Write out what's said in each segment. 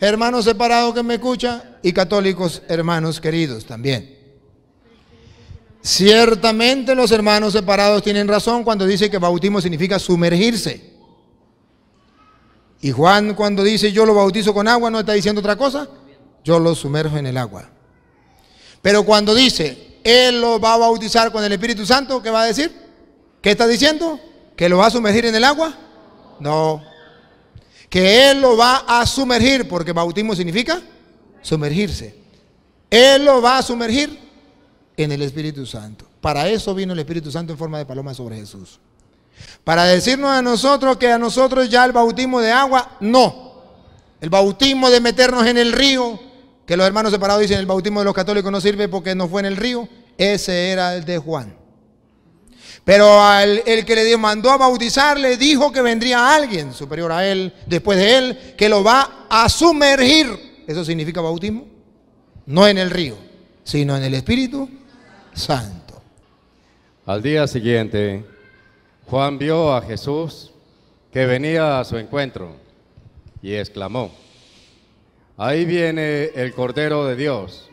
Hermanos separados que me escuchan y católicos hermanos queridos también. Ciertamente los hermanos separados tienen razón cuando dice que bautismo significa sumergirse. Y Juan cuando dice yo lo bautizo con agua no está diciendo otra cosa, yo lo sumerjo en el agua. Pero cuando dice él lo va a bautizar con el Espíritu Santo, ¿qué va a decir? ¿Qué está diciendo? ¿Que lo va a sumergir en el agua? No. Que él lo va a sumergir, porque bautismo significa sumergirse. Él lo va a sumergir en el Espíritu Santo. Para eso vino el Espíritu Santo en forma de paloma sobre Jesús. Para decirnos a nosotros que a nosotros ya el bautismo de agua, no. El bautismo de meternos en el río, que los hermanos separados dicen el bautismo de los católicos no sirve porque no fue en el río, ese era el de Juan. Pero el que le mandó a bautizar le dijo que vendría alguien superior a él, después de él, que lo va a sumergir. ¿Eso significa bautismo? No en el río, sino en el Espíritu Santo. Al día siguiente, Juan vio a Jesús que venía a su encuentro y exclamó: ahí viene el Cordero de Dios,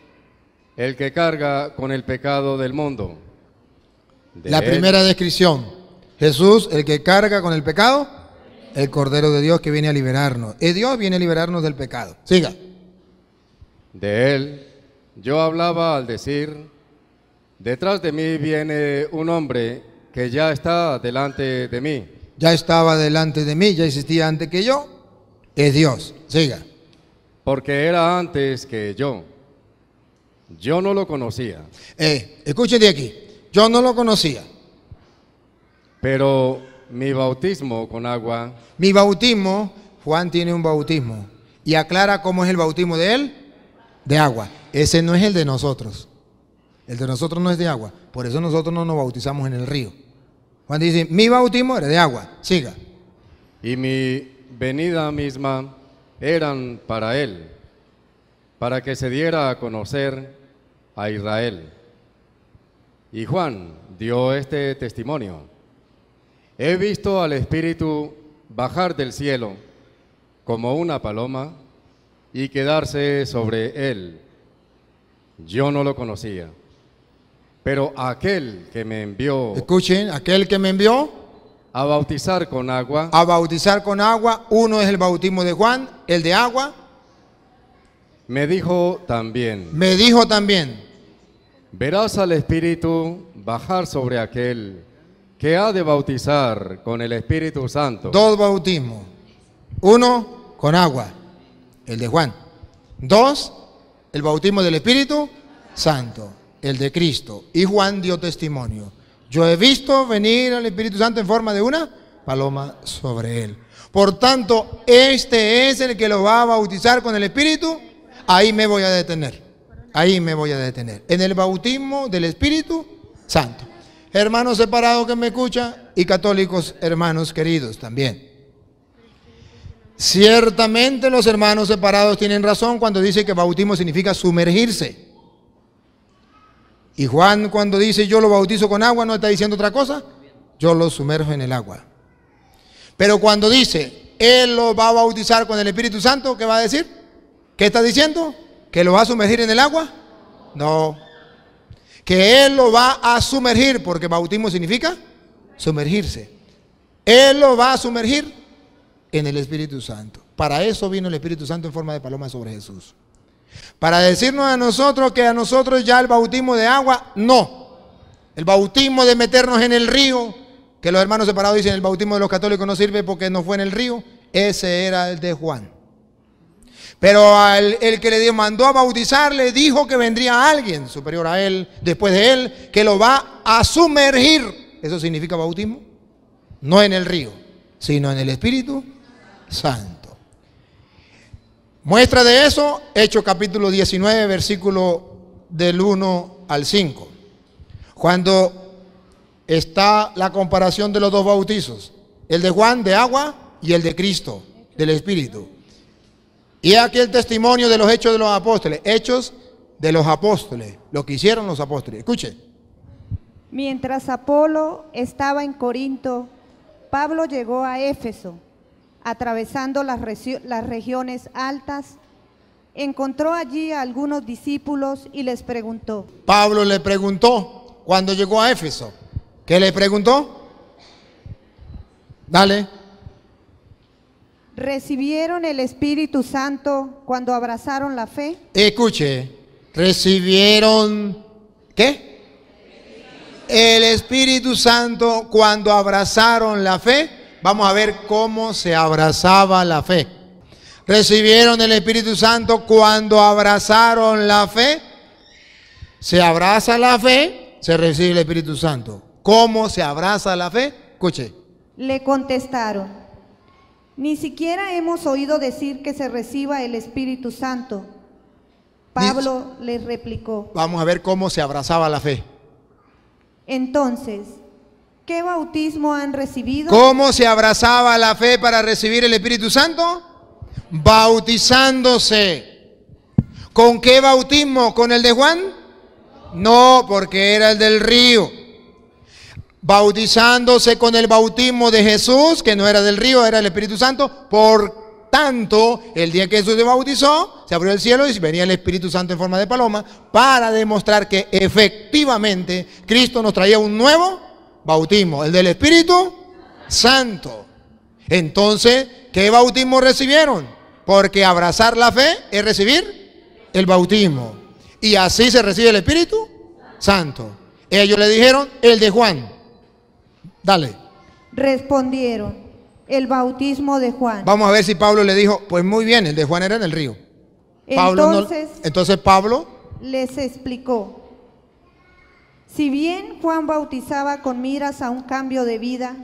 el que carga con el pecado del mundo. La primera descripción, Jesús, el que carga con el pecado, el Cordero de Dios que viene a liberarnos. Dios viene a liberarnos del pecado. Siga. De él yo hablaba al decir: detrás de mí viene un hombre que ya está delante de mí. Ya estaba delante de mí, ya existía antes que yo, es Dios. Siga. Porque era antes que yo. Yo no lo conocía. Escuchen de aquí. Yo no lo conocía. Pero mi bautismo con agua. Mi bautismo, Juan tiene un bautismo. Y aclara cómo es el bautismo de él. De agua. Ese no es el de nosotros. El de nosotros no es de agua. Por eso nosotros no nos bautizamos en el río. Juan dice, mi bautismo era de agua. Siga. Y mi venida misma eran para él, para que se diera a conocer a Israel. Y Juan dio este testimonio: he visto al Espíritu bajar del cielo como una paloma y quedarse sobre él. Yo no lo conocía, pero aquel que me envió, escuchen, aquel que me envió a bautizar con agua. A bautizar con agua, uno es el bautismo de Juan, el de agua. Me dijo también, verás al Espíritu bajar sobre aquel que ha de bautizar con el Espíritu Santo. Dos bautismos. Uno con agua, el de Juan. Dos, el bautismo del Espíritu Santo, el de Cristo. Y Juan dio testimonio: yo he visto venir al Espíritu Santo en forma de una paloma sobre él. Por tanto, este es el que lo va a bautizar con el Espíritu. Ahí me voy a detener. Ahí me voy a detener. En el bautismo del Espíritu Santo. Hermanos separados que me escuchan y católicos hermanos queridos también. Ciertamente los hermanos separados tienen razón cuando dice que bautismo significa sumergirse. Y Juan cuando dice yo lo bautizo con agua no está diciendo otra cosa, yo lo sumerjo en el agua. Pero cuando dice él lo va a bautizar con el Espíritu Santo, ¿qué va a decir? ¿Qué está diciendo? ¿Que lo va a sumergir en el agua? No. Que él lo va a sumergir, porque bautismo significa sumergirse. Él lo va a sumergir en el Espíritu Santo. Para eso vino el Espíritu Santo en forma de paloma sobre Jesús. Para decirnos a nosotros que a nosotros ya el bautismo de agua, no. El bautismo de meternos en el río, que los hermanos separados dicen el bautismo de los católicos no sirve porque no fue en el río, ese era el de Juan. Pero el que le mandó a bautizar le dijo que vendría alguien superior a él, después de él, que lo va a sumergir. ¿Eso significa bautismo? No en el río, sino en el Espíritu Santo. Muestra de eso, Hechos capítulo 19, versículo del 1 al 5. Cuando está la comparación de los dos bautizos, el de Juan de agua y el de Cristo, del Espíritu. Y aquí el testimonio de los hechos de los apóstoles. Hechos de los apóstoles, lo que hicieron los apóstoles. Escuchen. Mientras Apolo estaba en Corinto, Pablo llegó a Éfeso, atravesando las regiones altas encontró allí a algunos discípulos y les preguntó. Pablo le preguntó cuando llegó a Éfeso. ¿Qué le preguntó? Dale. ¿Recibieron el Espíritu Santo cuando abrazaron la fe? Escuche, ¿recibieron qué? El Espíritu Santo cuando abrazaron la fe. Vamos a ver cómo se abrazaba la fe. ¿Recibieron el Espíritu Santo cuando abrazaron la fe? Se abraza la fe, se recibe el Espíritu Santo. ¿Cómo se abraza la fe? Escuche. Le contestaron. Ni siquiera hemos oído decir que se reciba el Espíritu Santo. Pablo les replicó. Vamos a ver cómo se abrazaba la fe. Entonces, ¿qué bautismo han recibido? ¿Cómo se abrazaba la fe para recibir el Espíritu Santo? Bautizándose. ¿Con qué bautismo? ¿Con el de Juan? No, porque era el del río. Bautizándose con el bautismo de Jesús, que no era del río, era el Espíritu Santo. Por tanto, el día que Jesús se bautizó, se abrió el cielo y venía el Espíritu Santo en forma de paloma para demostrar que efectivamente Cristo nos traía un nuevo bautismo, el del Espíritu Santo. Entonces, ¿qué bautismo recibieron? Porque abrazar la fe es recibir el bautismo. Y así se recibe el Espíritu Santo. Ellos le dijeron, el de Juan. Dale. Respondieron, el bautismo de Juan. Vamos a ver si Pablo le dijo, pues muy bien, el de Juan era en el río. Entonces Pablo les explicó, si bien Juan bautizaba con miras a un cambio de vida,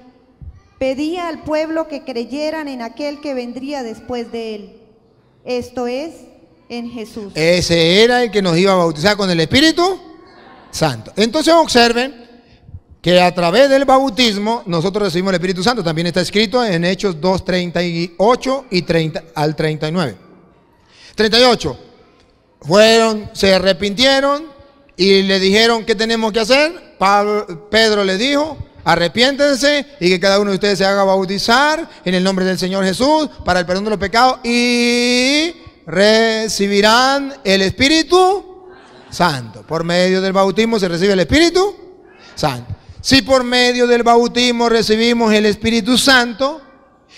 pedía al pueblo que creyeran en aquel que vendría después de él, esto es, en Jesús. Ese era el que nos iba a bautizar con el Espíritu Santo. Entonces observen que a través del bautismo nosotros recibimos el Espíritu Santo. También está escrito en Hechos 2:38 y 30 al 39. 38. Se arrepintieron y le dijeron qué tenemos que hacer. Pedro le dijo, arrepiéntense y que cada uno de ustedes se haga bautizar en el nombre del Señor Jesús para el perdón de los pecados y recibirán el Espíritu Santo. Por medio del bautismo se recibe el Espíritu Santo. Si por medio del bautismo recibimos el Espíritu Santo,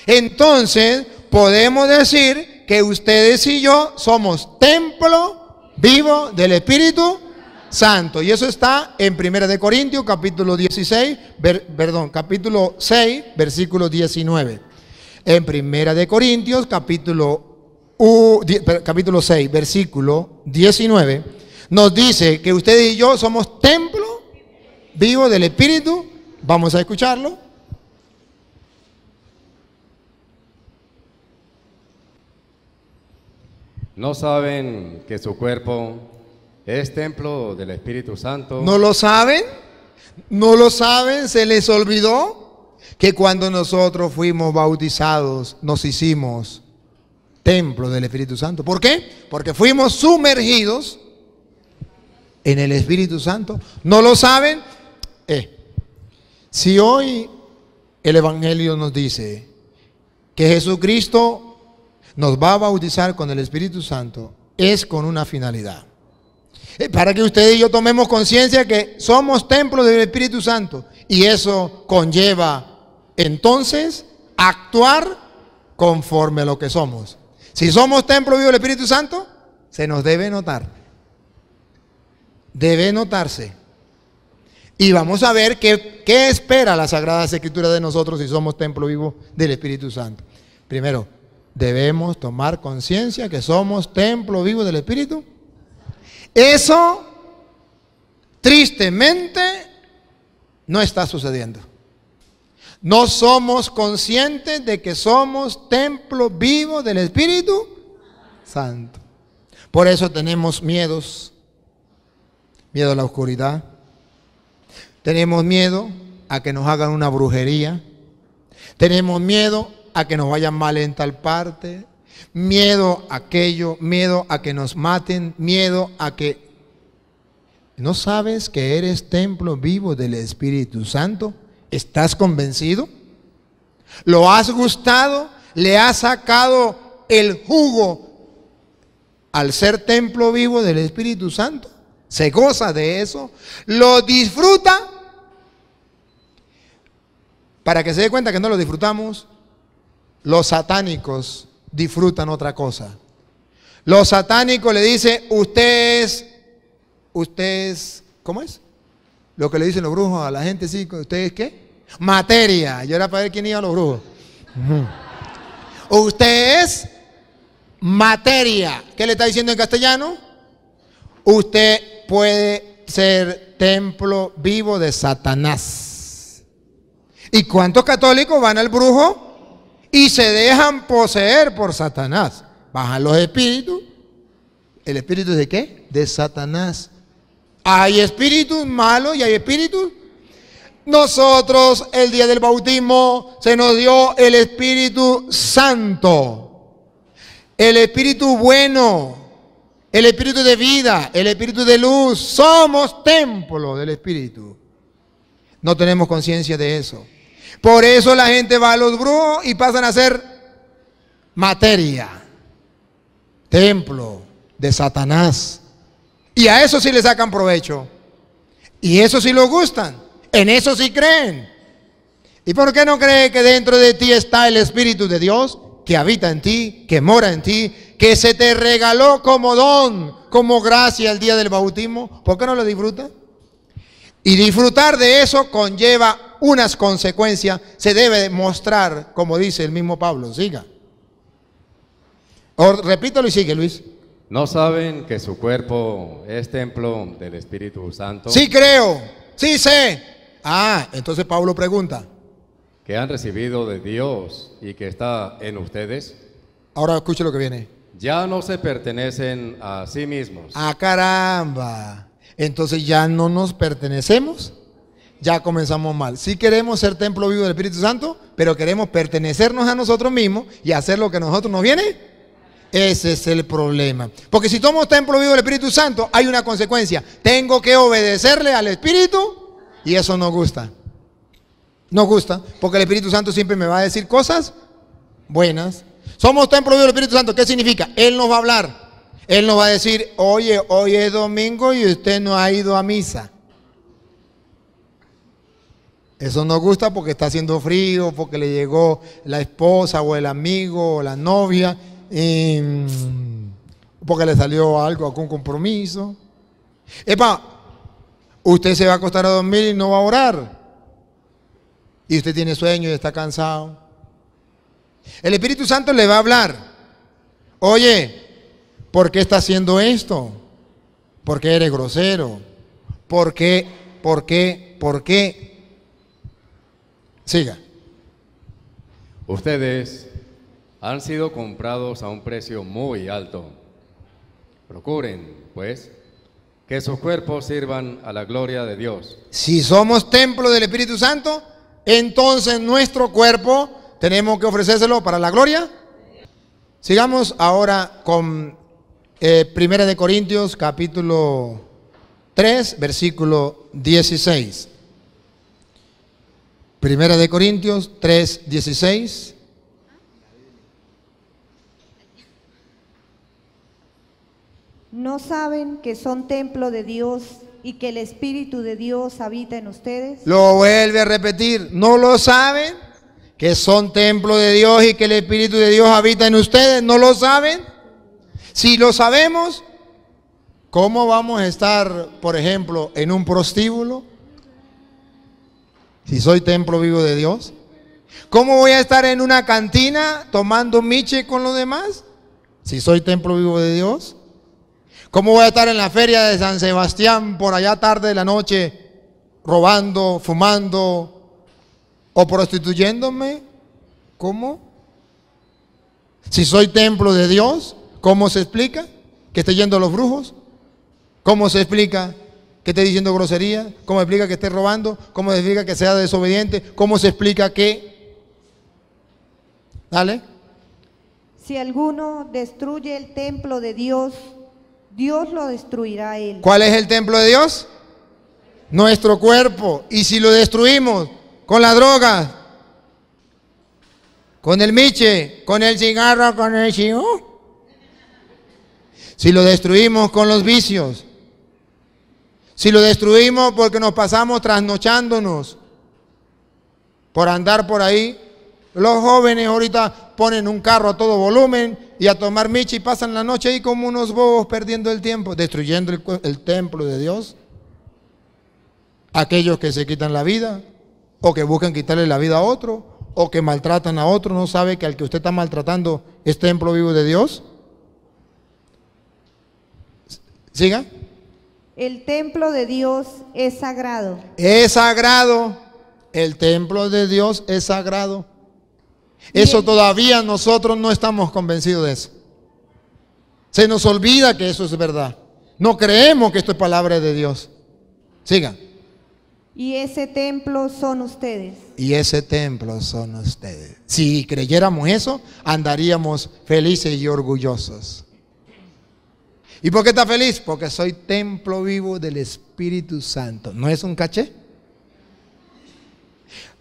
entonces podemos decir que ustedes y yo somos templo vivo del Espíritu Santo. Y eso está en 1 Corintios capítulo 6, versículo 19. En 1 Corintios capítulo 6, versículo 19, nos dice que ustedes y yo somos templo vivo del Espíritu. Vamos a escucharlo. ¿No saben que su cuerpo es templo del Espíritu Santo? ¿No lo saben? ¿No lo saben? ¿Se les olvidó que cuando nosotros fuimos bautizados nos hicimos templo del Espíritu Santo? ¿Por qué? Porque fuimos sumergidos en el Espíritu Santo. ¿No lo saben? Si hoy el Evangelio nos dice que Jesucristo nos va a bautizar con el Espíritu Santo, es con una finalidad. Para que ustedes y yo tomemos conciencia que somos templo del Espíritu Santo. Y eso conlleva entonces actuar conforme a lo que somos. Si somos templo vivo del Espíritu Santo, se nos debe notar. Debe notarse. Y vamos a ver qué espera la Sagrada Escritura de nosotros si somos templo vivo del Espíritu Santo. Primero, debemos tomar conciencia que somos templo vivo del Espíritu. Eso, tristemente, no está sucediendo. No somos conscientes de que somos templo vivo del Espíritu Santo. Por eso tenemos miedos. Miedo a la oscuridad. Tenemos miedo a que nos hagan una brujería. Tenemos miedo a que nos vayan mal en tal parte. Miedo a aquello, miedo a que nos maten, miedo a que... ¿No sabes que eres templo vivo del Espíritu Santo? ¿Estás convencido? ¿Lo has gustado? ¿Le has sacado el jugo al ser templo vivo del Espíritu Santo, se goza de eso, lo disfruta. Para que se dé cuenta que no lo disfrutamos, los satánicos disfrutan otra cosa. Los satánicos le dicen, usted es, ¿cómo es? Lo que le dicen los brujos a la gente, sí, ¿usted es qué? Materia. Yo era para ver quién iba a los brujos. Usted es materia. ¿Qué le está diciendo en castellano? Usted puede ser templo vivo de Satanás. ¿Y cuántos católicos van al brujo y se dejan poseer por Satanás? Bajan los espíritus. ¿El espíritu es de qué? De Satanás. Hay espíritus malos y hay espíritus. Nosotros el día del bautismo se nos dio el Espíritu Santo, el Espíritu bueno, el Espíritu de vida, el Espíritu de luz. Somos templo del Espíritu. No tenemos conciencia de eso. Por eso la gente va a los brujos y pasan a ser materia, templo de Satanás. Y a eso sí le sacan provecho. Y eso sí lo gustan. En eso sí creen. ¿Y por qué no cree que dentro de ti está el Espíritu de Dios, que habita en ti, que mora en ti, que se te regaló como don, como gracia el día del bautismo? ¿Por qué no lo disfruta? Y disfrutar de eso conlleva unas consecuencias. Se debe mostrar, como dice el mismo Pablo. Siga. Repítalo y sigue, Luis. ¿No saben que su cuerpo es templo del Espíritu Santo? Sí creo, sí sé. Entonces Pablo pregunta. Que han recibido de Dios y que está en ustedes. Ahora escuche lo que viene. Ya no se pertenecen a sí mismos. Caramba. Entonces ya no nos pertenecemos. Ya comenzamos mal. Sí queremos ser templo vivo del Espíritu Santo, pero queremos pertenecernos a nosotros mismos y hacer lo que a nosotros nos viene. Ese es el problema. Porque si somos templo vivo del Espíritu Santo, hay una consecuencia. Tengo que obedecerle al Espíritu y eso no gusta. No gusta, porque el Espíritu Santo siempre me va a decir cosas buenas. Somos templo vivo del Espíritu Santo. ¿Qué significa? Él nos va a hablar. Él nos va a decir, oye, hoy es domingo y usted no ha ido a misa. Eso nos gusta porque está haciendo frío, porque le llegó la esposa o el amigo o la novia. Porque le salió algo, algún compromiso. Usted se va a acostar a dormir y no va a orar. Y usted tiene sueño y está cansado. El Espíritu Santo le va a hablar. Oye, ¿por qué está haciendo esto? ¿Por qué eres grosero? ¿Por qué? ¿Por qué? ¿Por qué? Siga. Ustedes han sido comprados a un precio muy alto. Procuren, pues, que sus cuerpos sirvan a la gloria de Dios. Si somos templo del Espíritu Santo, entonces nuestro cuerpo tenemos que ofrecérselo para la gloria. Sigamos ahora con 1 de Corintios, capítulo 3, versículo 16. 1 de Corintios 3, 16. ¿No saben que son templo de Dios y que el Espíritu de Dios habita en ustedes? Lo vuelve a repetir. ¿No lo saben? Que son templo de Dios y que el Espíritu de Dios habita en ustedes. ¿No lo saben? Si lo sabemos, ¿cómo vamos a estar, por ejemplo, en un prostíbulo? Si soy templo vivo de Dios. ¿Cómo voy a estar en una cantina tomando miche con los demás? Si soy templo vivo de Dios. ¿Cómo voy a estar en la feria de San Sebastián por allá tarde de la noche robando, fumando o prostituyéndome? ¿Cómo? Si soy templo de Dios, ¿cómo se explica que esté yendo a los brujos? ¿Cómo se explica que esté diciendo grosería? ¿Cómo se explica que esté robando? ¿Cómo se explica que sea desobediente? ¿Cómo se explica que? Dale. Si alguno destruye el templo de Dios, Dios lo destruirá a él. ¿Cuál es el templo de Dios? Nuestro cuerpo. Y si lo destruimos con la droga, con el miche, con el cigarro, con el chihu. Si lo destruimos con los vicios, si lo destruimos porque nos pasamos trasnochándonos por andar por ahí, los jóvenes ahorita ponen un carro a todo volumen y a tomar micha y pasan la noche ahí como unos bobos perdiendo el tiempo, destruyendo el templo de Dios. Aquellos que se quitan la vida o que buscan quitarle la vida a otro o que maltratan a otro, ¿no sabe que al que usted está maltratando es templo vivo de Dios? ¿Siga? El templo de Dios es sagrado. Es sagrado. El templo de Dios es sagrado. Eso todavía nosotros no estamos convencidos de eso. Se nos olvida que eso es verdad. No creemos que esto es palabra de Dios. Siga. Y ese templo son ustedes. Y ese templo son ustedes. Si creyéramos eso, andaríamos felices y orgullosos. ¿Y por qué está feliz? Porque soy templo vivo del Espíritu Santo. ¿No es un caché?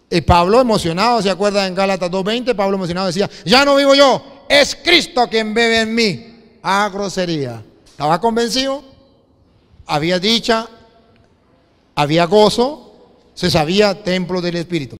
Y Pablo emocionado, ¿se acuerda en Gálatas 2:20? Pablo emocionado decía, ya no vivo yo, es Cristo quien vive en mí. Ah, grosería. Estaba convencido, había dicha, había gozo, se sabía templo del Espíritu.